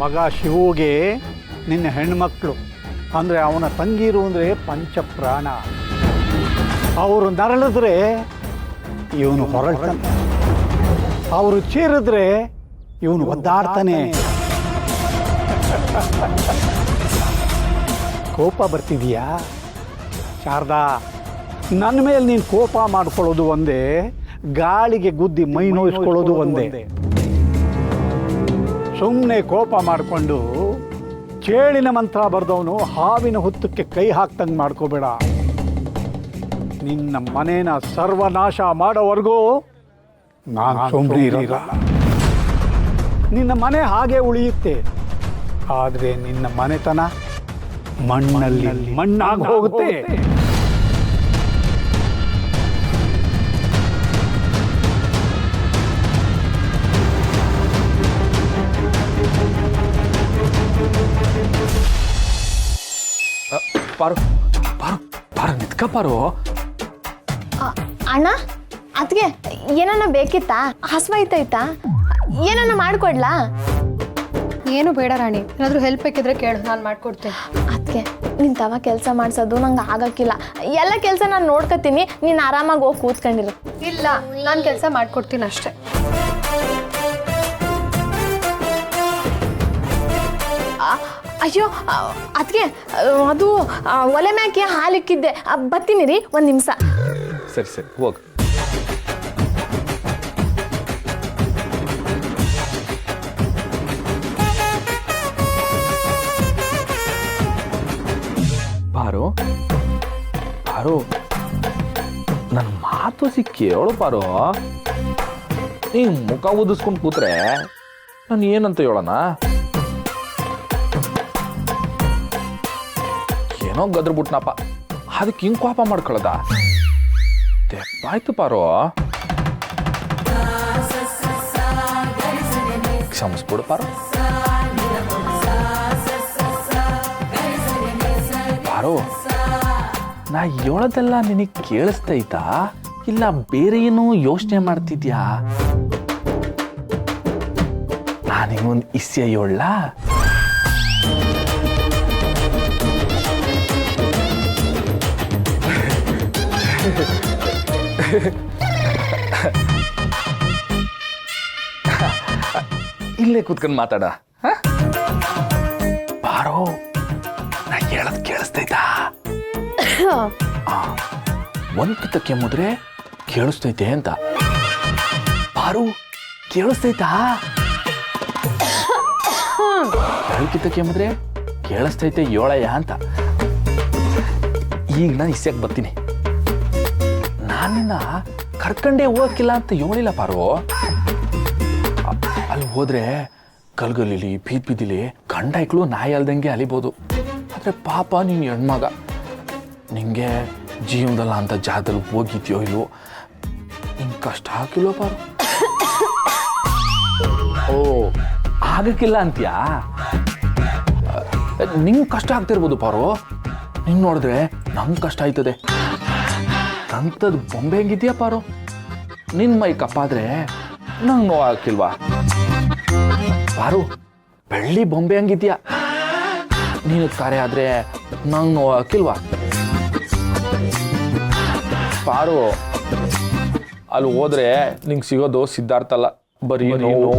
ಮಗ ಶಿವುಗೆ ನಿನ್ನ ಹೆಣ್ಮಕ್ಳು ಅಂದರೆ ಅವನ ತಂಗಿರು ಅಂದರೆ ಪಂಚಪ್ರಾಣ. ಅವರು ನರಳಿದ್ರೆ ಇವನು ಹೊರಳ್ತಾನೆ, ಅವರು ಚೀರಿದ್ರೆ ಇವನು ಒದ್ದಾಡ್ತಾನೆ. ಕೋಪ ಬರ್ತಿದೀಯಾ ಶಾರದಾ? ನನ್ನ ಮೇಲೆ ನೀನು ಕೋಪ ಮಾಡ್ಕೊಳ್ಳೋದು ಒಂದೇ, ಗಾಳಿಗೆ ಗುದ್ದಿ ಮೈ ನೋಯಿಸ್ಕೊಳ್ಳೋದು ಒಂದೇ. ಸುಮ್ಮನೆ ಕೋಪ ಮಾಡಿಕೊಂಡು ಚೇಳಿನ ಮಂತ್ರ ಬರೆದವನು ಹಾವಿನ ಹುತ್ತಕ್ಕೆ ಕೈ ಹಾಕ್ತಂಗೆ ಮಾಡ್ಕೋಬೇಡ. ನಿನ್ನ ಮನೇನ ಸರ್ವನಾಶ ಮಾಡೋವರೆಗೂ ನಾನು ಸುಮ್ಮನೆ ಇರಲ್ಲ. ನಿನ್ನ ಮನೆ ಹಾಗೆ ಉಳಿಯುತ್ತೆ, ಆದರೆ ನಿನ್ನ ಮನೆತನ ಮಣ್ಣಲ್ಲಿ ಮಣ್ಣಾಗಿ ಹೋಗುತ್ತೆ. ಪಾರು ಪಾರು ಪಾರು ನಿತ್ಕ ಪಾರು. ಅಣ್ಣ ಅದಕ್ಕೆ ಏನನ್ನ ಬೇಕಿತ್ತಾ? ಹಸ್ವಾಯ್ತಾಯ್ತಾ? ಏನನ್ನ ಮಾಡ್ಕೊಡ್ಲಾ? ಏನು ಬೇಡ ರಾಣಿ, ಏನಾದರೂ ಹೆಲ್ಪ್ ಬೇಕಿದ್ರೆ ಕೇಳು, ನಾನು ಮಾಡ್ಕೊಡ್ತೇನೆ. ಅದಕ್ಕೆ ನಿನ್ ತವ ಕೆಲಸ ಮಾಡ್ಸೋದು ನಂಗೆ ಆಗಕ್ಕಿಲ್ಲ. ಎಲ್ಲ ಕೆಲಸ ನಾನು ನೋಡ್ಕೊತೀನಿ, ನೀನು ಆರಾಮಾಗಿ ಹೋಗಿ ಕೂತ್ಕೊಂಡಿರು. ಇಲ್ಲ, ನಾನು ಕೆಲಸ ಮಾಡ್ಕೊಡ್ತೀನಿ ಅಷ್ಟೇ. ಅಯ್ಯೋ ಅದಕ್ಕೆ ಅದು ಒಲೆ ಮ್ಯಾಕೆ ಹಾಲಿಕ್ಕಿದ್ದೆ, ಬರ್ತೀನಿ ರೀ, ಒಂದು ನಿಮಿಷ. ಸರಿ ಸರಿ ಹೋಗು. ಪಾರು ಪಾರು, ನನ್ನ ಮಾತು ಕೇಳು ಪಾರು. ನೀನು ಮುಖ ಊದಿಸ್ಕೊಂಡು ಕೂತ್ರೆ ನಾನು ಏನಂತ ಹೇಳೋಣ? ಏನೋ ಗದ್ರ ಬಿಟ್ನಪ್ಪ, ಅದಕ್ಕೆ ಹಿಂಗೆ ಕೋಪ ಮಾಡ್ಕೊಳ್ಳೋದ? ತೆಪ್ಪಾಯ್ತು ಪಾರು, ಕ್ಷಮಿಸ್ಬಿಡು ಪಾರು. ಪಾರು, ನಾ ಹೇಳೋದೆಲ್ಲ ನಿನಗೆ ಕೇಳಿಸ್ತೈತಾ ಇಲ್ಲ ಬೇರೆ ಏನೋ ಯೋಚನೆ ಮಾಡ್ತಿದ್ಯಾ? ನಾನಿಗೊಂದು ಇಸ್ಯ ಹೇಳ. ಇಲ್ಲೇ ಕೂತ್ಕೊಂಡು ಮಾತಾಡ. ಬಾರೋ, ನಾ ಹೇಳದ್ ಕೇಳಿಸ್ತೈತಾ? ಒಂದ್ಕಿತ ಕೆಮ್ಮಿದ್ರೆ ಕೇಳಿಸ್ತೈತೆ ಅಂತ. ಬಾರು, ಕೇಳಿಸ್ತೈತಾ? ಎರಡ್ಕಿತ ಕೆಮ್ಮಿದ್ರೆ ಕೇಳಿಸ್ತೈತೆ ಏಳಯ್ಯ ಅಂತ. ಈಗ ನಾನು ಇಸ್ಯಾಕ್ ಬರ್ತೀನಿ. ನಾನಿನ್ನ ಕರ್ಕಂಡೇ ಹೋಗಕ್ಕಿಲ್ಲ ಅಂತ ಹೇಳಿಲ್ಲ ಪಾರು. ಅಲ್ಲಿ ಹೋದ್ರೆ ಕಲ್ಗಲಿಲಿ ಬೀದಿಲಿ ಗಂಡ ಐಕ್ಳು ನಾಯಿ ಅಲ್ದಂಗೆ ಅಲಿಬೋದು. ಆದರೆ ಪಾಪ ನೀನು ಹೆಣ್ಮಗ, ನಿಂಗೆ ಜೀವನದಲ್ಲ ಅಂತ ಜಾಗದಲ್ಲಿ ಹೋಗಿದ್ಯೋ ಇಲ್ವೋ, ನಿಂಗೆ ಕಷ್ಟ ಹಾಕಿಲ್ವೋ ಪಾರು? ಓ, ಆಗಕ್ಕಿಲ್ಲ ಅಂತೀಯಾ? ನಿಂಗೆ ಕಷ್ಟ ಆಗ್ತಿರ್ಬೋದು ಪಾರು, ನಿಂಗೆ ನೋಡಿದ್ರೆ ನಂಗೆ ಕಷ್ಟ ಆಯ್ತದೆ. ಅಂಥದ್ದು ಬೊಂಬೆ ಹೆಂಗಿದ್ಯಾ ಪಾರು? ನಿನ್ನ ಮೈ ಕಪ್ಪಾದ್ರೆ ನಂಗೆ ನೋವು ಹಾಕಿಲ್ವಾ ಪಾರು? ಬೆಳ್ಳಿ ಬೊಂಬೆ ಹಂಗಿದ್ಯಾ, ನೀನು ಕಾರ್ಯ ಆದ್ರೆ ನಂಗೆ ನೋವು ಹಾಕಿಲ್ವಾ ಪಾರು? ಅಲ್ಲಿ ಹೋದ್ರೆ ನಿಂಗೆ ಸಿಗೋದು ಸಿದ್ಧಾರ್ಥ ಅಲ್ಲ, ಬರೀ ನೋವು.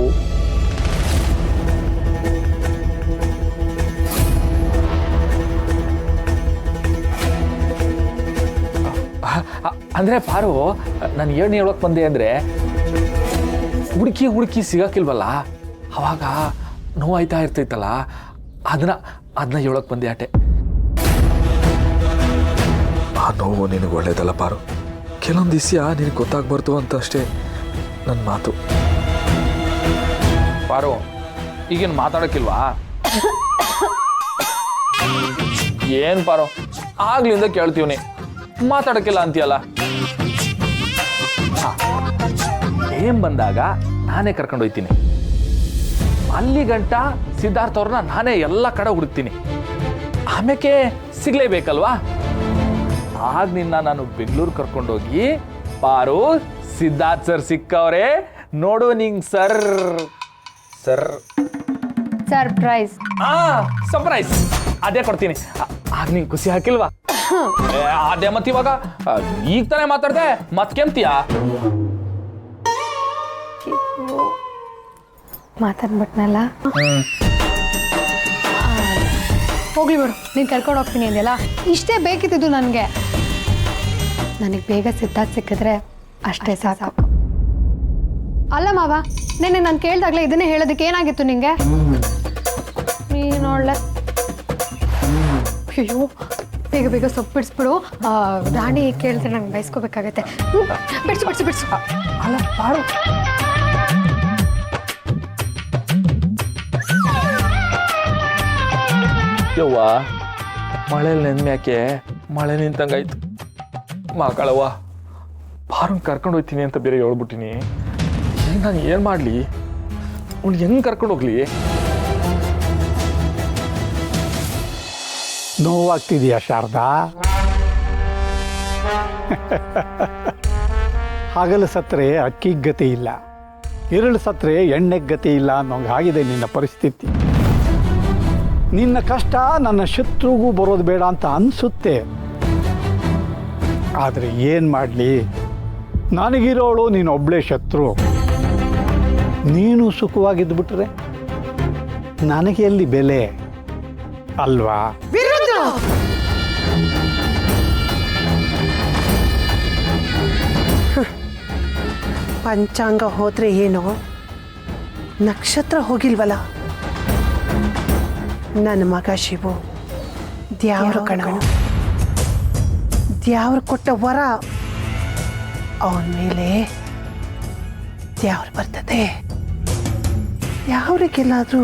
ಅಂದರೆ ಪಾರು, ನಾನು ಏನು ಹೇಳೋಕೆ ಬಂದೆ ಅಂದರೆ, ಹುಡುಕಿ ಸಿಗಕ್ಕಿಲ್ವಲ್ಲ, ಅವಾಗ ನೋವಾಯ್ತಾ ಇರ್ತೈತಲ್ಲ, ಅದನ್ನ ಹೇಳೋಕೆ ಬಂದೆ ಆಟೆ. ಆ ನೋವು ನಿನಗೆ ಒಳ್ಳೇದಲ್ಲ ಪಾರು. ಕೆಲವೊಂದು ದಿವ್ಸ ನಿನಗೆ ಗೊತ್ತಾಗ್ಬಾರ್ದು ಅಂತ ಅಷ್ಟೇ ನನ್ನ ಮಾತು. ಪಾರು, ಈಗೇನು ಮಾತಾಡೋಕ್ಕಿಲ್ವಾ? ಏನು ಪಾರು, ಆಗ್ಲಿಂದ ಕೇಳ್ತೀವಿ, ಮಾತಾಡೋಕ್ಕಿಲ್ಲ ಅಂತೀಯಲ್ಲ. ಏನ್ ಬಂದಾಗ ನಾನೇ ಕರ್ಕೊಂಡು ಹೋಗ್ತೀನಿ, ಅಲ್ಲಿ ಗಂಟ ಸಿದ್ಧಾರ್ಥ ಅವ್ರನ್ನ ನಾನೇ ಎಲ್ಲ ಕಡೆ ಹುಡುಕ್ತೀನಿ. ಆಮೇಲೆ ಸಿಗ್ಲೇಬೇಕಲ್ವಾ? ಆಗ ನಿನ್ನ ನಾನು ಬೆಂಗಳೂರು ಕರ್ಕೊಂಡೋಗಿ, ಪಾರು ಸಿದ್ಧಾರ್ಥ್ ಸರ್ ಸಿಕ್ಕವ್ರೆ ನೋಡು, ನಿಂಗೆ ಸರ್ ಸರ್ಪ್ರೈಸ್. ಸರ್ಪ್ರೈಸ್ ಅದೇ ಕೊಡ್ತೀನಿ. ಆಗ ನಿಂಗೆ ಖುಷಿ ಹಾಕಿಲ್ವಾ? ಅದೇ ಮತ್ತೆ ಇವಾಗ ಈಗ ತಾನೇ ಮಾತಾಡ್ದೆ ಮತ್ ಕೆಂತೀಯಾ? ಮಾತಾಡ್ಬಿಟ್ನಲ್ಲ. ಹೋಗ್ಲಿ ಬಿಡು, ನೀನು ಕರ್ಕೊಂಡು ಹೋಗ್ತೀನಿ ಅಂದೆಲ್ಲ, ಇಷ್ಟೇ ಬೇಕಿದ್ದು ನನಗೆ. ನನಗೆ ಬೇಗ ಸಿದ್ಧಾರ್ಥ ಸಿಕ್ಕಿದ್ರೆ ಅಷ್ಟೇ ಸಾಕು. ಅಲ್ಲ ಮಾವ, ನೆನ್ನೆ ನಾನು ಕೇಳ್ದಾಗ್ಲೇ ಇದನ್ನೇ ಹೇಳೋದಕ್ಕೆ ಏನಾಗಿತ್ತು ನಿಂಗೆ? ನೀನು ಒಳ್ಳೆ. ಅಯ್ಯೋ, ಬೇಗ ಬೇಗ ಸೊಪ್ಪು ಬಿಡಿಸ್ಬಿಡು. ರಾಣಿ ಕೇಳಿದ್ರೆ ನಂಗೆ ಬಯಸ್ಕೋಬೇಕಾಗತ್ತೆ. ಬಿಡಿಸು ಬಿಡಿಸು ಬಿಡಿಸು. ಅಲ್ಲ ಪಾರು, ಯವ್ವ ಮಳೇಲಿ ನೆನ್ಮ್ಯಾಕೆ ಮಳೆ ನಿಂತಂಗಾಯ್ತು. ಮಕ್ಕಳವ್ವ ಪಾರಂಗ್ ಕರ್ಕೊಂಡು ಹೋಗ್ತೀನಿ ಅಂತ ಬೇರೆ ಹೇಳ್ಬಿಟ್ಟಿನಿ. ಈಗ ನಾನು ಏನು ಮಾಡಲಿ? ಅವ್ನು ಹೆಂಗೆ ಕರ್ಕೊಂಡು ಹೋಗ್ಲಿ? ನೋವಾಗ್ತಿದೆಯಾ ಶಾರದಾ? ಹಗಲು ಸತ್ರೆ ಅಕ್ಕಿಗೆ ಗತಿ ಇಲ್ಲ, ಇರುಳು ಸತ್ರೆ ಎಣ್ಣೆಗೆ ಗತಿ ಇಲ್ಲ ಅನ್ನೋಂಗೆ ಆಗಿದೆ ನಿನ್ನ ಪರಿಸ್ಥಿತಿ. ನಿನ್ನ ಕಷ್ಟ ನನ್ನ ಶತ್ರುಗೂ ಬರೋದು ಬೇಡ ಅಂತ ಅನಿಸುತ್ತೆ. ಆದರೆ ಏನು ಮಾಡಲಿ, ನನಗಿರೋಳು ನೀನೊಬ್ಬಳೇ ಶತ್ರು. ನೀನು ಸುಖವಾಗಿದ್ದುಬಿಟ್ರೆ ನನಗೆ ಎಲ್ಲಿ ಬೆಲೆ ಅಲ್ವಾ? ಪಂಚಾಂಗ ಹೋದ್ರೆ ಏನೋ, ನಕ್ಷತ್ರ ಹೋಗಿಲ್ವಲ್ಲ. ನನ್ನ ಮಗ ಶಿವು ದ್ಯಾವ್ರು ಕಣ, ದ್ಯಾವ್ರು ಕೊಟ್ಟ ವರ ಅವನ ಮೇಲೆ ದ್ಯಾವ್ರು ಬರ್ತದೆ. ಯಾವ್ರಿಗೆಲ್ಲಾದ್ರೂ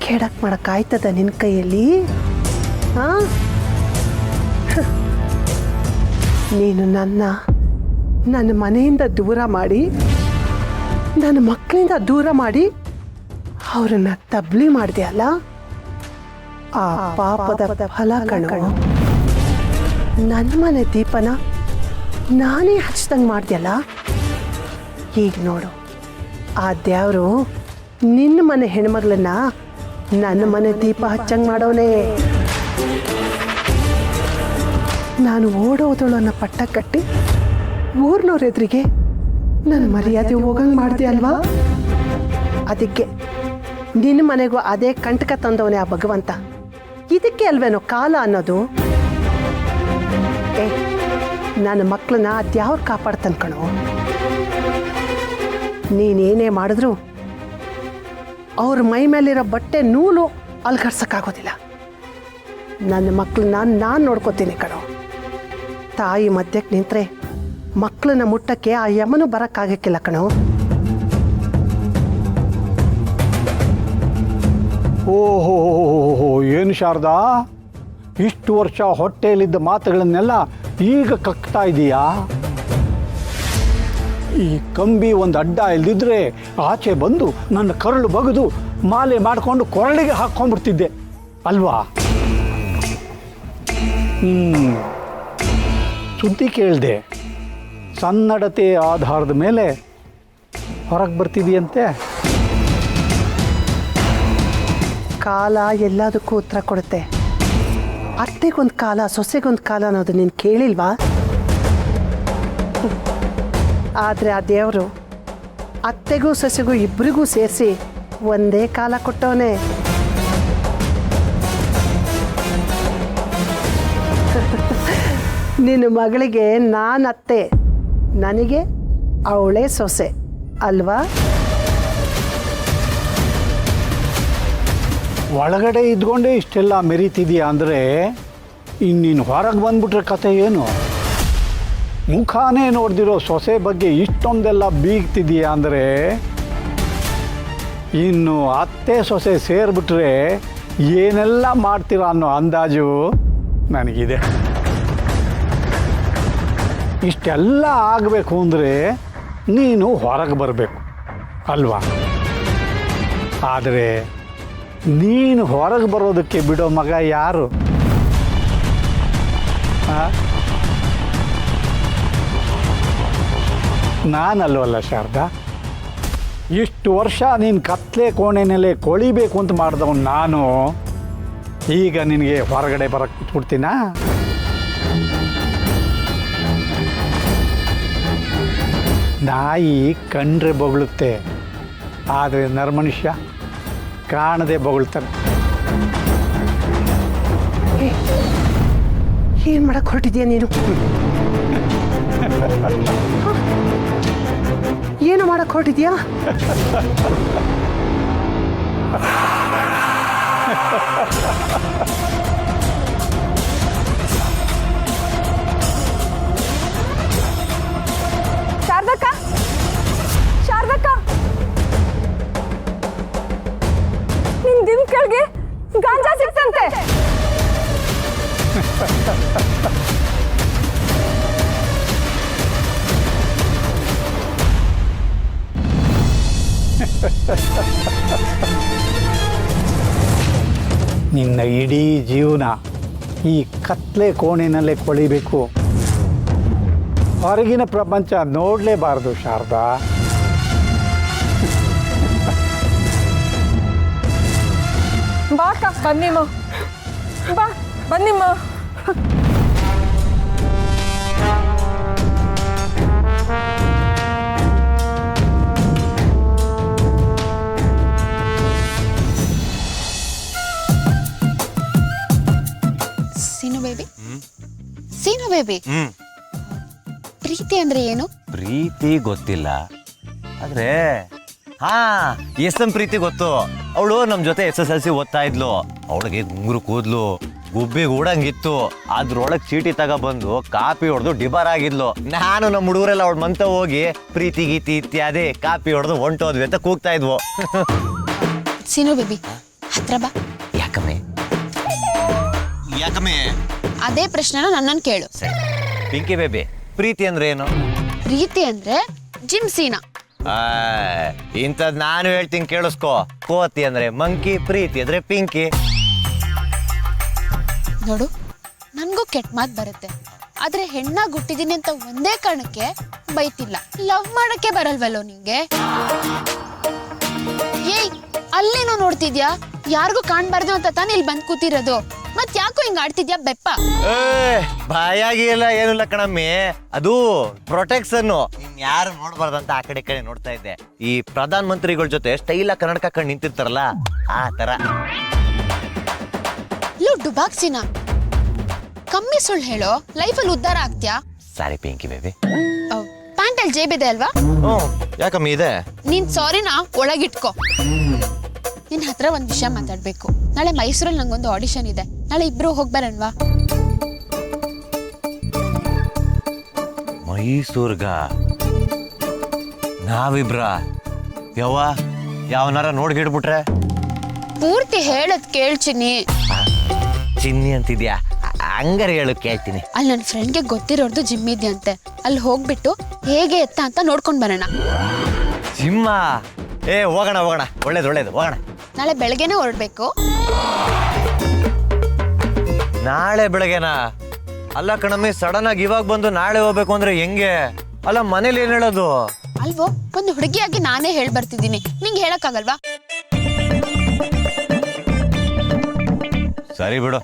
ಕೆಡಕ್ ಮಾಡಕ್ಕಾಯ್ತದ ನಿನ್ನ ಕೈಯಲ್ಲಿ? ಹಾ, ನೀನು ನನ್ನ ಮನೆಯಿಂದ ದೂರ ಮಾಡಿ, ನನ್ನ ಮಕ್ಕಳಿಂದ ದೂರ ಮಾಡಿ ಅವ್ರನ್ನ ತಬ್ಲಿ ಮಾಡಿದೆಯಲ್ಲ, ಆ ಪಾಪದ ಫಲ ಕಣೋ. ನನ್ನ ಮನೆ ದೀಪನ ನಾನೇ ಹಚ್ಚಿದಂಗೆ ಮಾಡ್ದೆಯಲ್ಲ. ಈಗ ನೋಡು, ಆ ದ್ಯಾವ್ರು ನಿನ್ನ ಮನೆ ಹೆಣ್ಮಗಳನ್ನ ನನ್ನ ಮನೆ ದೀಪ ಹಚ್ಚಂಗೆ ಮಾಡೋನೇ. ನಾನು ಓಡೋದಳು ಅನ್ನೋ ಪಟ್ಟ ಕಟ್ಟಿ ಊರ್ನವ್ರ ಎದುರಿಗೆ ನನ್ನ ಮರ್ಯಾದೆ ಹೋಗಂಗೆ ಮಾಡಿದೆ ಅಲ್ವಾ? ಅದಕ್ಕೆ ನಿನ್ನ ಮನೆಗೂ ಅದೇ ಕಂಟಕ ತಂದವನೇ ಆ ಭಗವಂತ. ಇದಕ್ಕೆ ಅಲ್ವೇನೋ ಕಾಲ ಅನ್ನೋದು. ನನ್ನ ಮಕ್ಕಳನ್ನ ಅದ್ಯಾವ್ರು ಕಾಪಾಡ್ತಾನೆ ಕಣೋ. ನೀನೇನೇ ಮಾಡಿದ್ರು ಅವ್ರ ಮೈ ಮೇಲಿರೋ ಬಟ್ಟೆ ನೂಲು ಅಲ್ಗಡ್ಸಕ್ಕಾಗೋದಿಲ್ಲ. ನನ್ನ ಮಕ್ಕಳನ್ನ ನಾನು ನೋಡ್ಕೋತೀನಿ ಕಣೋ. ತಾಯಿ ಮಧ್ಯಕ್ಕೆ ನಿಂತರೆ ಮಕ್ಕಳನ್ನ ಮುಟ್ಟಕ್ಕೆ ಆ ಯಮನು ಬರೋಕ್ಕಾಗಕ್ಕಿಲ್ಲ ಕಣೋ. ಓಹೋ, ಏನು ಶಾರದಾ, ಇಷ್ಟು ವರ್ಷ ಹೊಟ್ಟೆಯಲ್ಲಿದ್ದ ಮಾತುಗಳನ್ನೆಲ್ಲ ಈಗ ಕಕ್ತಾ ಇದೀಯಾ? ಈ ಕಂಬಿ ಒಂದು ಅಡ್ಡ ಇಲ್ದಿದ್ರೆ ಆಚೆ ಬಂದು ನನ್ನ ಕರುಳು ಬಗೆದು ಮಾಲೆ ಮಾಡಿಕೊಂಡು ಕೊರಳಿಗೆ ಹಾಕ್ಕೊಂಡ್ಬಿಡ್ತಿದ್ದೆ ಅಲ್ವಾ? ಸುದ್ದಿ ಕೇಳಿದೆ, ಸನ್ನಡತೆ ಆಧಾರದ ಮೇಲೆ ಹೊರಗೆ ಬರ್ತಿದೆಯಂತೆ. ಕಾಲ ಎಲ್ಲದಕ್ಕೂ ಉತ್ತರ ಕೊಡುತ್ತೆ. ಅತ್ತೆಗೊಂದು ಕಾಲ, ಸೊಸೆಗೊಂದು ಕಾಲ ಅನ್ನೋದು ನೀನು ಕೇಳಿಲ್ವಾ? ಆದರೆ ಆ ದೇವರು ಅತ್ತೆಗೂ ಸೊಸೆಗೂ ಇಬ್ಬರಿಗೂ ಸೇರಿಸಿ ಒಂದೇ ಕಾಲ ಕೊಟ್ಟವನೇ. ನಿನ್ನ ಮಗಳಿಗೆ ನಾನು ಅತ್ತೆ, ನನಗೆ ಅವಳೇ ಸೊಸೆ ಅಲ್ವಾ? ಒಳಗಡೆ ಇದ್ಕೊಂಡೇ ಇಷ್ಟೆಲ್ಲ ಮೆರೀತಿದೆಯಾ ಅಂದರೆ ಇನ್ನೀನು ಹೊರಗೆ ಬಂದ್ಬಿಟ್ರೆ ಕತೆ ಏನು? ಮುಖಾನೇ ನೋಡ್ದಿರೋ ಸೊಸೆ ಬಗ್ಗೆ ಇಷ್ಟೊಂದೆಲ್ಲ ಬೀಗ್ತಿದೆಯಾ ಅಂದರೆ ಇನ್ನು ಅತ್ತೆ ಸೊಸೆ ಸೇರಿಬಿಟ್ರೆ ಏನೆಲ್ಲ ಮಾಡ್ತೀರ ಅನ್ನೋ ಅಂದಾಜು ನನಗಿದೆ. ಇಷ್ಟೆಲ್ಲ ಆಗಬೇಕು ಅಂದರೆ ನೀನು ಹೊರಗೆ ಬರಬೇಕು ಅಲ್ವಾ? ಆದರೆ ನೀನು ಹೊರಗೆ ಬರೋದಕ್ಕೆ ಬಿಡೋ ಮಗ ಯಾರು? ನಾನಲ್ವಲ್ಲ ಶಾರದಾ, ಇಷ್ಟು ವರ್ಷ ನೀನು ಕತ್ಲೆ ಕೋಣೆನಲ್ಲೇ ಕೊಳಿಬೇಕು ಅಂತ ಮಾಡಿದವನು ನಾನು ಈಗ ನಿನಗೆ ಹೊರಗಡೆ ಬರಕ್ಕೆ ಬಿಟ್ಬಿಡ್ತೀನಾ? ನಾಯಿ ಕಂಡ್ರೆ ಬೊಗಳುತ್ತೆ, ಆದರೆ ನರಮನುಷ್ಯ ಕಾಣದೆ ಬೊಗಳ್ತಾನೆ. ಏನು ಮಾಡಕ್ಕೆ ಹೊರಟಿದ್ಯಾ ನೀನು? ಏನು ಮಾಡಕ್ಕೆ ಹೊರಟಿದ್ಯಾ? ಶಾರದಕ್ಕ, ಶಾರದಕ್ಕ, ನಿನ್ ದಿನ ಕೆಳಗೆ ಗಾಂಜಾ ಸಿಕ್ತಂತೆ. ನಿನ್ನ ಇಡೀ ಜೀವನ ಈ ಕತ್ಲೆ ಕೋಣೆನಲ್ಲೇ ಕೊಳಿಬೇಕು, ಹೊರಗಿನ ಪ್ರಪಂಚ ನೋಡಲೇಬಾರ್ದು ಶಾರದಾ. ಬಾ ಅಕ್ಕ, ಬನ್ನಿಮ್ಮ, ಬಾ ಬನ್ನಿಮ್ಮ. ಸೀನು ಬೇಬಿ, ಪ್ರೀತಿ ಅಂದ್ರೆ ಏನು? ಪ್ರೀತಿ ಗೊತ್ತಿಲ್ಲ, ಆದ್ರೆ ಹಾ ಎಸ್ ಎಂ ಪ್ರೀತಿ ಗೊತ್ತು. ಅವಳು ನಮ್ ಜೊತೆ SSLC ಓದ್ತಾ ಇದ್ಲು. ಅವಳಿಗೆ ಗುಂಗುರು ಕೂದ್ಲು, ಗುಬ್ಬಿ ಗೂಡಂಗಿತ್ತು. ಅದ್ರೊಳಗ್ ಚೀಟಿ ತಗೊಬಂದು ಕಾಪಿ ಹೊಡೆದು ಡಿಬಾರ್ ಆಗಿದ್ಲು. ನಾನು ನಮ್ಮ ಹುಡುಗರೆಲ್ಲ ಅವಳ ಮಂತ ಹೋಗಿ ಪ್ರೀತಿ ಗೀತಿ ಇತ್ಯಾದಿ ಕಾಪಿ ಹೊಡೆದು ಹೊಂಟೋದ್ವಿ ಅಂತ ಕೂಗ್ತಾ ಇದ್ವು. ಸೀನು ಬೇಬಿ, ಹತ್ರ ಬಾ. ಯಾಕಮ್ಮೆ ಯಾಕಮ್ಮೆ ಅದೇ ಪ್ರಶ್ನೆನ ನನ್ನನ್ನು ಕೇಳು. ಪಿಂಕಿ ಬೇಬಿ, ಪ್ರೀತಿ ಅಂದ್ರೆ ಏನು? ಪ್ರೀತಿ ಅಂದ್ರೆ ಜಿಮ್ ಸೀನಾ. ಇಂಥದ್ ನಾನು ಹೇಳ್ತೀನಿ ಕೇಳಿಸ್ಕೋ. ಕೋತಿ ಅಂದ್ರೆ ಮಂಕಿ, ಪ್ರೀತಿ ಅಂದ್ರೆ ಪಿಂಕಿ. ನೋಡು, ನನ್ಗೂ ಕೆಟ್ಟ ಮಾತು ಬರುತ್ತೆ, ಆದ್ರೆ ಹೆಣ್ಣಾಗಿ ಹುಟ್ಟಿದೀನಿ ಅಂತ ಒಂದೇ ಕಾರಣಕ್ಕೆ ಬೈತಿಲ್ಲ. ಲವ್ ಮಾಡಕ್ಕೆ ಬರಲ್ವಲ್ಲೋ ನಿಂಗೆ? ಏಯ್, ಅಲ್ಲೇನೋ ನೋಡ್ತಿದ್ಯಾ? ಯಾರಿಗೂ ಕಾಣ್ಬಾರ್ದು ಅಂತ ತಾನೇ ಇಲ್ಲಿ ಬಂದ್ ಕೂತಿರೋದು. ಮತ್ ಯಾಕೋ ಹಿಂಗ್ ಆಡ್ತಿದ್ಯಾ ಬೆಪ್ಪ? ಬಾಯಾಗಿ ಎಲ್ಲ ಏನಿಲ್ಲ ಕಣಮ್ಮಿ, ಅದು ಪ್ರೊಟೆಕ್ಷನ್. ಯಾರು ನೋಡ್ಬಾರ್ದಂತ ಆ ಕಡೆ ಕಡೆ ನೋಡ್ತಾ ಇದ್ದೆ. ಈ ಪ್ರಧಾನ ಮಂತ್ರಿಗಳ ಜೊತೆ ಸ್ಟೈಲ್ ಕನ್ನಡಕ ಕಂಡು ನಿಂತಿರ್ತಾರಲ್ಲ, ಆ ತರ. ಲೋ ಡುಬಾಕ್ಸಿನ, ಕಮ್ಮಿ ಸುಳ್ಳು ಹೇಳೋ, ಲೈಫಲ್ಲಿ ಉದ್ಧಾರ ಆಗ್ತ್ಯಾ? ಸಾರಿ ಪಿಂಕಿ ಬೇಬಿ. ಪ್ಯಾಂಟಲ್ಲಿ ಜೇಬಿದೆ ಅಲ್ವಾ? ಯಾಕಮ್ಮಿ ಇದೆ? ನೀನ್ ಸಾರಿನ ಒಳಗಿಟ್ಕೋ. ನಿನ್ ಹತ್ರ ಒಂದ್ ವಿಷಯ ಮಾತಾಡ್ಬೇಕು. ನಾಳೆ ಮೈಸೂರಲ್ಲಿ ನಂಗೊಂದು ಆಡಿಷನ್ ಇದೆ. ನಾಳೆ ಇಬ್ರು ಹೋಗ್ಬರಣ್ವಾ? ಮೈಸೂರ್ಗ ನಾವಿಬ್ರ? ಯಾವನಾರ ನೋಡ್ಗಿಡ್ಬಿಟ್ರೆ? ಪೂರ್ತಿ ಹೇಳದ್ ಕೇಳ್ಚಿನಿ. ಚಿನ್ನಿ ಅಂತಿದ್ಯಾ? ಹಂಗಾರೆ ಹೇಳು, ಕೇಳ್ತೀನಿ. ಅಲ್ಲಿ ನನ್ನ ಫ್ರೆಂಡ್ಗೆ ಗೊತ್ತಿರೋರ್ದು ಜಿಮ್ ಇದೆ ಅಂತೆ. ಅಲ್ಲಿ ಹೋಗ್ಬಿಟ್ಟು ಹೇಗೆ ಎತ್ತ ಅಂತ ನೋಡ್ಕೊಂಡ್ ಬರೋಣ. ಜಿಮ್ಮ? ಹೋಗೋಣ ಹೋಗೋಣ, ಒಳ್ಳೇದು ಒಳ್ಳೇದು, ಹೋಗೋಣ. ನಾಳೆ ಬೆಳಗ್ಗೆನೆ ಹೊರಡ್ಬೇಕು. ನಾಳೆ ಬೆಳಗ್ಗೆನಾ? ಅಲ್ಲ ಕಣಮ್ಮಿ, ಸಡನ್ ಆಗಿ ಇವಾಗ ಬಂದು ನಾಳೆ ಹೋಗ್ಬೇಕು ಅಂದ್ರೆ ಹೆಂಗೆ? ಅಲ್ಲ ಮನೇಲಿ ಏನ್ ಹೇಳೋದು? ಅಲ್ವೋ, ಒಂದು ಹುಡುಗಿಯಾಗಿ ನಾನೇ ಹೇಳ್ ಬರ್ತಿದ್ದೀನಿ, ನಿಂಗೆ ಹೇಳಕ್ಕಾಗಲ್ವಾ? ಸರಿ ಬಿಡು,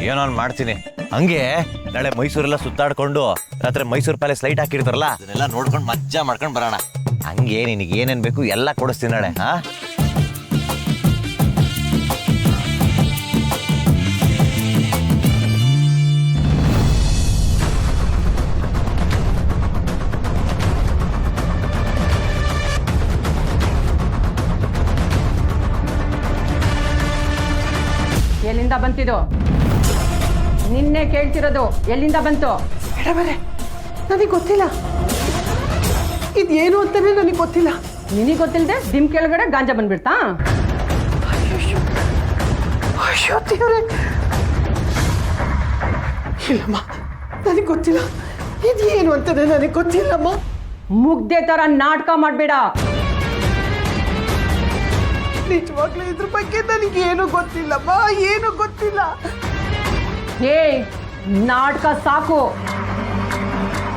ಏನೋ ಮಾಡ್ತೀನಿ. ಹಂಗೆ ನಾಳೆ ಮೈಸೂರೆಲ್ಲ ಸುತ್ತಾಡ್ಕೊಂಡು ರಾತ್ರಿ ಮೈಸೂರು ಪ್ಯಾಲೇಸ್ ಲೈಟ್ ಹಾಕಿರ್ತಾರಲ್ಲ, ಅದನ್ನೆಲ್ಲ ನೋಡ್ಕೊಂಡು ಮಜ್ಜಾ ಮಾಡ್ಕೊಂಡು ಬರೋಣ. ಹಂಗೆ ನಿನಗೆ ಏನೇನ್ ಬೇಕು ಎಲ್ಲ ಕೊಡಿಸ್ತೀನಿ ನಾಳೆ. ಹಾ, ಎಲ್ಲಿಂದ ಬಂತಿದು? ನಿನ್ನೆ ಕೇಳ್ತಿರೋದು, ಎಲ್ಲಿಂದ ಬಂತು? ಮೇಡಮರೇ, ನನಗೆ ಗೊತ್ತಿಲ್ಲ. ಇದೇನು ಅಂತಾನೆ ನನಗೆ ಗೊತ್ತಿಲ್ಲ. ನಿನಗೆ ಗೊತ್ತಿಲ್ಲದೆ ದಿಮ್ ಕೆಳಗಡೆ ಗಾಂಜಾ ಬಂದ್ಬಿಡ್ತಾ? ಅಯ್ಯೋ ದೇವ್ರೆ, ಇಲ್ಲಮ್ಮ, ನನಗೆ ಗೊತ್ತಿಲ್ಲ. ಇದೇನು ಅಂತಾನೆ ನನಗೆ ಗೊತ್ತಿಲ್ಲಮ್ಮ. ಮುಗ್ದೆ ತರ ನಾಟಕ ಮಾಡಬೇಡ. ನಿಜವಾಗ್ಲೂ ಇದ್ರ ಬಗ್ಗೆ ನನಗೇನು ಗೊತ್ತಿಲ್ಲಮ್ಮ, ಏನು ಗೊತ್ತಿಲ್ಲ. ಏ, ನಾಟಕ ಸಾಕು.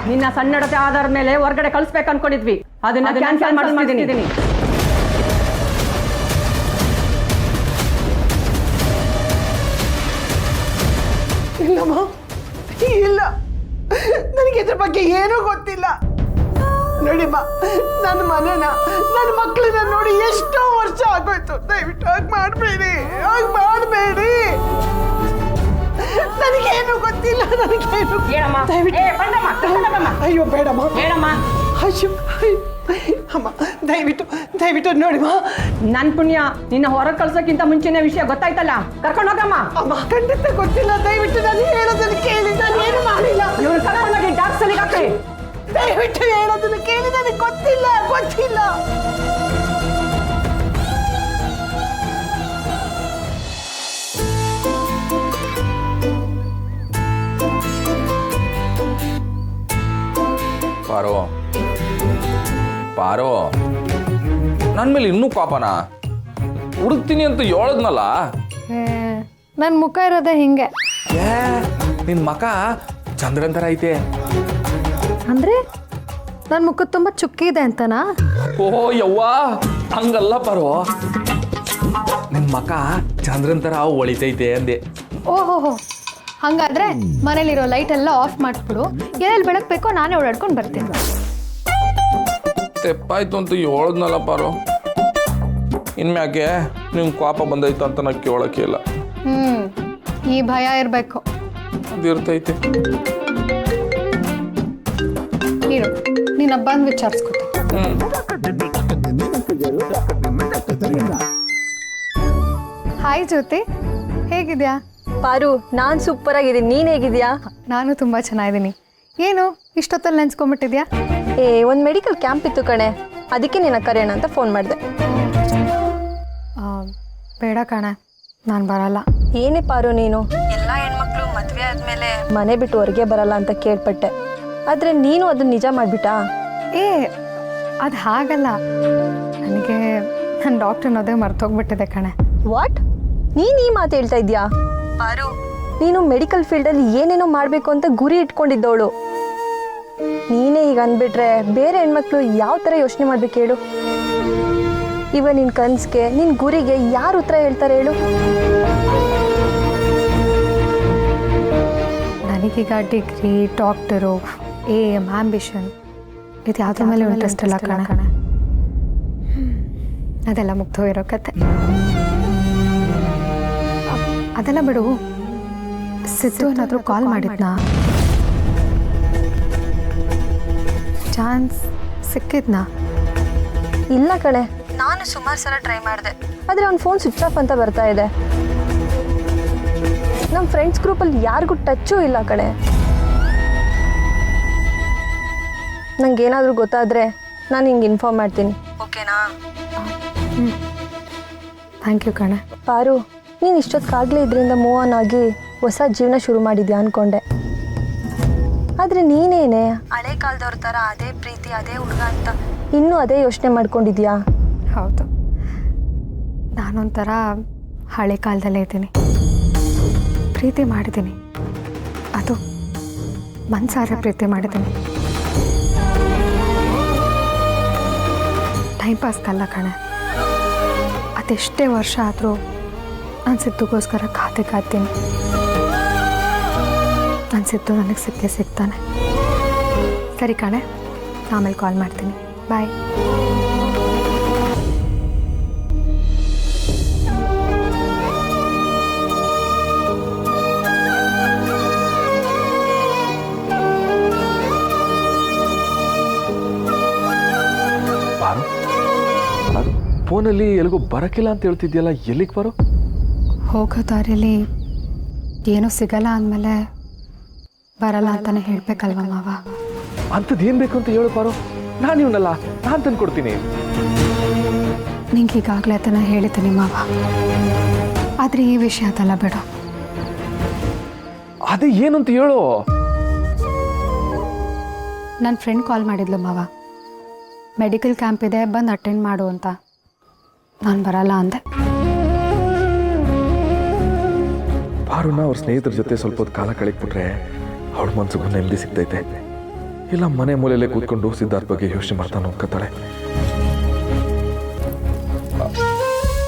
ನಿನ್ನ ಸನ್ನಡತೆ ಆಧಾರದ ಮೇಲೆ ಹೊರಗಡೆ ಕಳಿಸ್ಬೇಕು ಅನ್ಕೊಂಡಿದ್ವಿ, ಅದನ್ನ ಕ್ಯಾನ್ಸಲ್ ಮಾಡಿದ್ದೀನಿ. ಇಲ್ಲ, ನನಗೆ ಇದ್ರ ಬಗ್ಗೆ ಏನೂ ಗೊತ್ತಿಲ್ಲ. ನೋಡಿಮ್ಮ, ನನ್ನ ಮನೆನ ನನ್ನ ಮಕ್ಕಳನ್ನ ನೋಡಿ ಎಷ್ಟೋ ವರ್ಷ ಆಗೋಯ್ತು. ದಯವಿಟ್ಟು ಹಾಗೆ ಮಾಡಬೇಡಿ, ಹಾಗೆ ಮಾಡಬೇಡಿ. ನನಗೇನು ಗೊತ್ತಿಲ್ಲ, ನನಗೇನು. ಅಯ್ಯೋ ಬೇಡಮ್ಮ, ಅಯ್ಯೋ ಅಮ್ಮ, ದಯವಿಟ್ಟು ನೋಡಿಮ್ಮ. ನನ್ ಪುಣ್ಯ, ನಿನ್ನ ಹೊರಗೆ ಕಳ್ಸೋಕ್ಕಿಂತ ಮುಂಚೆನೇ ವಿಷಯ ಗೊತ್ತಾಯ್ತಲ್ಲ, ಕರ್ಕೊಂಡು ಹೋಗಮ್ಮ. ಅಮ್ಮ ಖಂಡಿತ ಗೊತ್ತಿಲ್ಲ, ದಯವಿಟ್ಟು ನಾನು ಹೇಳೋದನ್ನು ಕೇಳಿ, ನಾನು ಏನು ಮಾಡಿಲ್ಲ. ಇವ್ರು ಕರ್ಕೊಂಡೋಗಿ ಡಾಕ್ಟರ್ಗೆ ಹಾಕಿ. ದಯವಿಟ್ಟು ಹೇಳೋದನ್ನು ಕೇಳಿ, ನನಗೆ ಗೊತ್ತಿಲ್ಲ. ಪಾರೋ ನನ್ನ ಮೇಲೆ ಇನ್ನೂ ಪಾಪನಾ? ಹುಡುಕ್ತೀನಿ ಅಂತ ಹೇಳದ್ನಲ್ಲ. ನನ್ನ ಮುಖ ಇರೋದೇ ಹಿಂಗೆ. ನಿನ್ ಮಕ ಚಂದ್ರನ್ ಥರ ಐತೆ. ಅಂದರೆ ನನ್ನ ಮುಖ ತುಂಬ ಚುಕ್ಕಿದೆ ಅಂತನಾ? ಓಹೋ ಯವ್ವಾ, ಹಂಗಲ್ಲ ಪಾರೋ, ನಿನ್ ಮಕ ಚಂದ್ರನ್ ಥರ ಹೊಳಿತೈತೆ ಅಂದೆ. ಓಹೋ, ಹಂಗಾದ್ರೆ ಮನೇಲಿರೋ ಲೈಟ್ ಎಲ್ಲ ಆಫ್ ಮಾಡಿಸ್ಬಿಡು. ಎಲ್ಲೆಲ್ಲಿ ಬೆಳಗ್ಬೇಕೋ ನಾನೇ ಓಡಾಡ್ಕೊಂಡು ಬರ್ತೀನಿ. ತೆಪ್ಪಾಯ್ತು ಅಂತ ಹೇಳದ್ನಲ್ಲ ಪಾರೋ. ಇನ್ಮ್ಯಾಕೆ ನಿಮ್ಗೆ ಕೋಪ ಬಂದೈತೆ ಅಂತ ನಾ ಕೇಳೋಕೆ ಇಲ್ಲ. ಈ ಭಯ ಇರಬೇಕು. ಅದಿರ್ತೈತೆ. ಇರು, ನೀನು ಬಂದು ವಿಚಾರಿಸ್ಕೊತ. ಹಾಯ್ ಜ್ಯೋತಿ, ಹೇಗಿದ್ಯಾ? ಪಾರು, ನಾನು ಸೂಪರ್ ಆಗಿದ್ದೀನಿ. ನೀನು ಹೇಗಿದ್ಯಾ? ನಾನು ತುಂಬ ಚೆನ್ನಾಗಿದ್ದೀನಿ. ಏನು ಇಷ್ಟೊತ್ತಲ್ಲಿ ನೆನ್ಸ್ಕೊಂಬಿಟ್ಟಿದ್ಯಾ? ಒಂದು ಮೆಡಿಕಲ್ ಕ್ಯಾಂಪ್ ಇತ್ತು ಕಣೆ, ಅದಕ್ಕೆ ನಿನ್ನ ಕರೆಯೋಣ ಅಂತ ಫೋನ್ ಮಾಡಿದೆ. ಬೇಡ ಕಣೆ, ನಾನು ಬರಲ್ಲ. ಏನೇ ಪಾರು ನೀನು, ಎಲ್ಲ ಹೆಣ್ಮಕ್ಳು ಮದುವೆ ಆದಮೇಲೆ ಮನೆ ಬಿಟ್ಟು ಹೊರಗೆ ಬರಲ್ಲ ಅಂತ ಕೇಳ್ಪಟ್ಟೆ. ಆದರೆ ನೀನು ಅದನ್ನ ನಿಜ ಮಾಡಿಬಿಟ್ಟಾ? ಅದು ಹಾಗಲ್ಲ, ನನಗೆ ನನ್ನ ಡಾಕ್ಟರ್ ಅನ್ನೋದೇ ಮರ್ತೋಗ್ಬಿಟ್ಟಿದೆ ಕಣೆ. ವಾಟ್? ನೀನು ಈ ಮಾತು ಹೇಳ್ತಾ ಇದೆಯಾ? ಪಾರು, ನೀನು ಮೆಡಿಕಲ್ ಫೀಲ್ಡಲ್ಲಿ ಏನೇನೋ ಮಾಡಬೇಕು ಅಂತ ಗುರಿ ಇಟ್ಕೊಂಡಿದ್ದವಳು. ನೀನೇ ಈಗ ಅಂದ್ಬಿಟ್ರೆ ಬೇರೆ ಹೆಣ್ಮಕ್ಳು ಯಾವ ಥರ ಯೋಚನೆ ಮಾಡ್ಬೇಕು ಹೇಳು? ಇವಾಗ ನಿನ್ನ ಕನಸಿಗೆ, ನಿನ್ನ ಗುರಿಗೆ ಯಾರು ಉತ್ತರ ಹೇಳ್ತಾರೆ ಹೇಳು? ನನಗೀಗ ಡಿಗ್ರಿ, ಡಾಕ್ಟರು, ಏಮ್, ಆಂಬಿಷನ್ ಇದು ಯಾವುದ್ರ ಮೇಲೆ ಇಂಟ್ರೆಸ್ಟ್ ಇಲ್ಲ ಕಣೆ. ಅದೆಲ್ಲ ಮುಗ್ದೋಗಿರೋ ಕತೆ. ಅದೆಲ್ಲ ಬಿಡು. ಸಿದ್ದು ಏನಾದರೂ ಕಾಲ್ ಮಾಡಿದ್ನಾ? ಚಾನ್ಸ್ ಸಿಕ್ಕಿದ್ನಾ? ಇಲ್ಲ ಕಣೆ, ನಾನು ಸುಮಾರು ಸಲ ಟ್ರೈ ಮಾಡಿದೆ, ಆದರೆ ಅವ್ನ ಫೋನ್ ಸ್ವಿಚ್ ಆಫ್ ಅಂತ ಬರ್ತಾ ಇದೆ. ನಮ್ಮ ಫ್ರೆಂಡ್ಸ್ ಗ್ರೂಪಲ್ಲಿ ಯಾರಿಗೂ ಟಚ್ಚೂ ಇಲ್ಲ ಕಣೆ. ನಂಗೇನಾದರೂ ಗೊತ್ತಾದರೆ ನಾನು ಹಿಂಗೆ ಇನ್ಫಾರ್ಮ್ ಮಾಡ್ತೀನಿ, ಓಕೆನಾ? ಥ್ಯಾಂಕ್ ಯು ಕಣೆ. ಪಾರು, ನೀನು ಇಷ್ಟೊತ್ತಾಗಲೇ ಇದರಿಂದ ಮೂವ್ ಆನ್ ಆಗಿ ಹೊಸ ಜೀವನ ಶುರು ಮಾಡಿದ್ಯಾ ಅಂದ್ಕೊಂಡೆ. ಆದರೆ ನೀನೇನೆ ಹಳೆ ಕಾಲದವ್ರ ಥರ ಅದೇ ಪ್ರೀತಿ, ಅದೇ ಹುಡುಗ ಅಂತ ಇನ್ನೂ ಅದೇ ಯೋಚನೆ ಮಾಡ್ಕೊಂಡಿದ್ಯಾ? ಹೌದು, ನಾನೊಂಥರ ಹಳೆ ಕಾಲದಲ್ಲೇ ಇದ್ದೀನಿ. ಪ್ರೀತಿ ಮಾಡಿದ್ದೀನಿ, ಅದು ಮನಸಾರೆ ಪ್ರೀತಿ ಮಾಡಿದ್ದೀನಿ. ಟೈಮ್ ಪಾಸ್ಗಲ್ಲ ಕಣೆ. ಅದೆಷ್ಟೇ ವರ್ಷ ಆದರೂ ನಾನು ಸಿದ್ದುಗೋಸ್ಕರ ಕಾಯ್ತೀನಿ. ನನ್ನ ಸಿದ್ದು ನನಗೆ ಸಿಗ್ತಾನೆ. ಸರಿ ಕಣೆ, ಆಮೇಲೆ ಕಾಲ್ ಮಾಡ್ತೀನಿ. ಬಾಯ್. ಫೋನಲ್ಲಿ ಎಲ್ಲಿಗೂ ಬರಕ್ಕಿಲ್ಲ ಅಂತ ಹೇಳ್ತಿದ್ಯಲ್ಲ, ಎಲ್ಲಿಗೆ ಬರೋ? ಹೋಗೋ ದಾರಿಯಲ್ಲಿ ಏನೂ ಸಿಗಲ್ಲ ಅಂದಮೇಲೆ ಬರಲ್ಲ ಅಂತಾನೆ ಹೇಳ್ಬೇಕಲ್ವ ಮಾವ? ಅಂಥದ್ದು ಏನು ಬೇಕು ಅಂತ ಹೇಳು ಪಾರು, ನಾನು ಇವನಲ್ಲ, ನಾನು ತಂದು ಕೊಡ್ತೀನಿ. ನಿಂಗೆ ಈಗಾಗಲೇ ಅದನ್ನು ಹೇಳಿದ್ದೀನಿ ಮಾವ, ಆದರೆ ಈ ವಿಷಯ ಅದಲ್ಲ ಬೇಡ. ಅದೇ ಏನು ಅಂತ ಹೇಳು. ನನ್ನ ಫ್ರೆಂಡ್ ಕಾಲ್ ಮಾಡಿದ್ಲು ಮಾವ, ಮೆಡಿಕಲ್ ಕ್ಯಾಂಪ್ ಇದೆ, ಬಂದು ಅಟೆಂಡ್ ಮಾಡು ಅಂತ. ನಾನು ಬರಲ್ಲ ಅಂದೆ. ಪಾರುನ ಅವ್ರ ಸ್ನೇಹಿತರ ಜೊತೆ ಸ್ವಲ್ಪ ಹೊತ್ತು ಕಾಲ ಕಳೆದ್ಬಿಟ್ರೆ ಅವಳ ಮನ್ಸಿಗೂ ನೆಮ್ಮದಿ ಸಿಗ್ತೈತೆ. ಇಲ್ಲ ಮನೆ ಮೂಲೆಯಲ್ಲೇ ಕೂತ್ಕೊಂಡು ಸಿದ್ಧಾರ್ಥ ಬಗ್ಗೆ ಯೋಚನೆ ಮಾಡ್ತಾ ನೋಡ್ಕೊತಾಳೆ.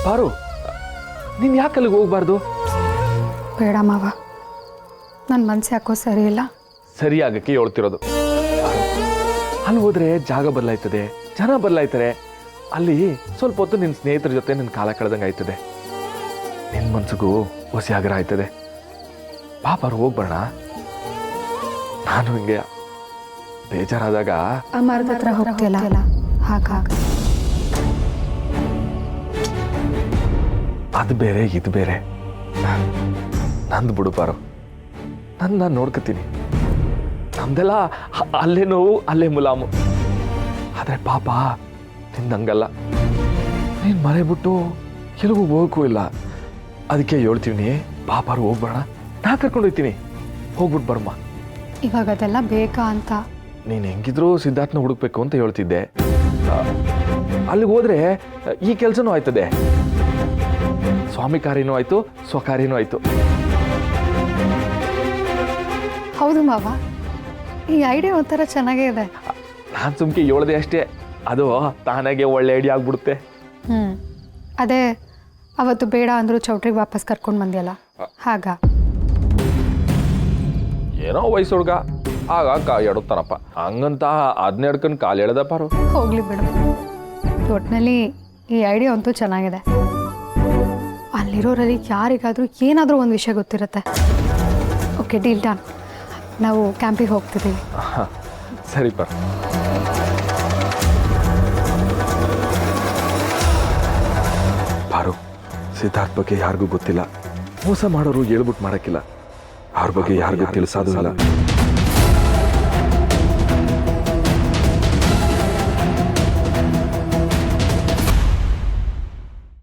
ಪಾರು, ನೀನು ಯಾಕೆ ಅಲ್ಲಿಗೆ ಹೋಗ್ಬಾರ್ದು? ಬೇಡ ಮಾವ, ನನ್ನ ಮನಸ್ಸು ಯಾಕೋ ಸರಿ ಇಲ್ಲ. ಸರಿಯಾಗಕ್ಕೆ ಹೇಳ್ತಿರೋದು. ಅಲ್ಲಿ ಹೋದ್ರೆ ಜಾಗ ಬದಲಾಯ್ತದೆ, ಜನ ಬದಲಾಯ್ತಾರೆ. ಅಲ್ಲಿ ಸ್ವಲ್ಪ ಹೊತ್ತು ನಿನ್ನ ಸ್ನೇಹಿತರ ಜೊತೆ ನಿನ್ನ ಕಾಲ ಕಳೆದಂಗೆ ಆಯ್ತದೆ. ನಿನ್ನ ಮನ್ಸಿಗೂ ಹೊಸಿ ಆಗ್ರಹ ಆಯ್ತದೆ. ಪಾಪಾರು ಹೋಗ್ಬರೋಣ. ನಾನು ಹಿಂಗೆ ಬೇಜಾರಾದಾಗ ಆ ಮರದ ಹತ್ರ ಹೋಗ್ತಿಲ್ಲ. ಹಾಗ ಅದು ಬೇರೆ ಇದು ಬೇರೆ. ನಂದು ಬಿಡು ಪಾರು, ನಾನು ನೋಡ್ಕೊತೀನಿ. ನಮ್ದೆಲ್ಲ ಅಲ್ಲೇ ನೋವು ಅಲ್ಲೇ ಮುಲಾಮು. ಆದರೆ ಪಾಪ ನಿಂದಂಗಲ್ಲ. ನೀನು ಮನೆ ಬಿಟ್ಟು ಎಲ್ಲಿಗೂ ಹೋಗೋಕ್ಕೂ ಇಲ್ಲ. ಅದಕ್ಕೆ ಹೇಳ್ತೀವಿ, ಪಾಪಾರು ಹೋಗ್ಬೇಡ, ನಾ ಕರ್ಕೊಂಡು ಹೋಗ್ತೀನಿ, ಹೋಗ್ಬಿಟ್ಟು ಬರಮ್ಮ. ಇವಾಗ ಅದೆಲ್ಲ ಬೇಕಾ ಅಂತ? ನೀನು ಹೆಂಗಿದ್ರು ಸಿದ್ಧಾರ್ಥನ ಹುಡುಕ್ಬೇಕು ಅಂತ ಹೇಳ್ತಿದ್ದೆ. ಅಲ್ಲಿಗೆ ಹೋದ್ರೆ ಈ ಕೆಲಸನೂ ಆಯ್ತದೆ, ಸ್ವಾಮಿ ಕಾರ್ಯನೂ ಆಯ್ತು, ಸ್ವಕಾರ್ಯನೂ ಆಯ್ತು. ಹೌದು ಮಾವ, ಈ ಐಡಿಯಾ ಒಂಥರ ಚೆನ್ನಾಗೇ ಇದೆ. ನಾನು ಸುಮ್ಕೆ ಹೇಳ್ದೆ ಅಷ್ಟೇ, ಅದು ತಾನಾಗೆ ಒಳ್ಳೆ ಐಡಿಯಾ ಆಗ್ಬಿಡುತ್ತೆ. ಅದೇ ಅವತ್ತು ಬೇಡ ಅಂದರೂ ಚೌಟ್ರಿಗೆ ವಾಪಸ್ ಕರ್ಕೊಂಡು ಬಂದಿಯಲ್ಲ, ಹಾಗ. ಏನೋ ವಯಸ್ಸೊಡ್ಗ ಆಗ ಎಡುತ್ತಾನಪ್ಪ, ಹಂಗಂತ ಅದನ್ನ ಎಡ್ಕೊಂಡು ಕಾಲು ಎಳೆದ ಪಾರು. ಹೋಗ್ಲಿ ಬಿಡು. ಒಟ್ಟಿನಲ್ಲಿ ಈ ಐಡಿಯಾ ಅಂತೂ ಚೆನ್ನಾಗಿದೆ. ಅಲ್ಲಿರೋರಲ್ಲಿ ಯಾರಿಗಾದರೂ ಏನಾದರೂ ಒಂದು ವಿಷಯ ಗೊತ್ತಿರುತ್ತೆ. Okay, deal done. ನಾವು ಕ್ಯಾಂಪಿಗೆ ಹೋಗ್ತಿದ್ದೀವಿ. ಸರಿ ಪಾರು. ಪಾರು, ಸಿದ್ಧಾರ್ಥ್ ಬಗ್ಗೆ ಯಾರಿಗೂ ಗೊತ್ತಿಲ್ಲ. ಮೋಸ ಮಾಡೋರು ಹೇಳ್ಬಿಟ್ಟು ಮಾಡೋಕ್ಕಿಲ್ಲ. ಅವ್ರ ಬಗ್ಗೆ ಯಾರಿಗೂ ತಿಳಿಸೋದು ಇಲ್ಲ.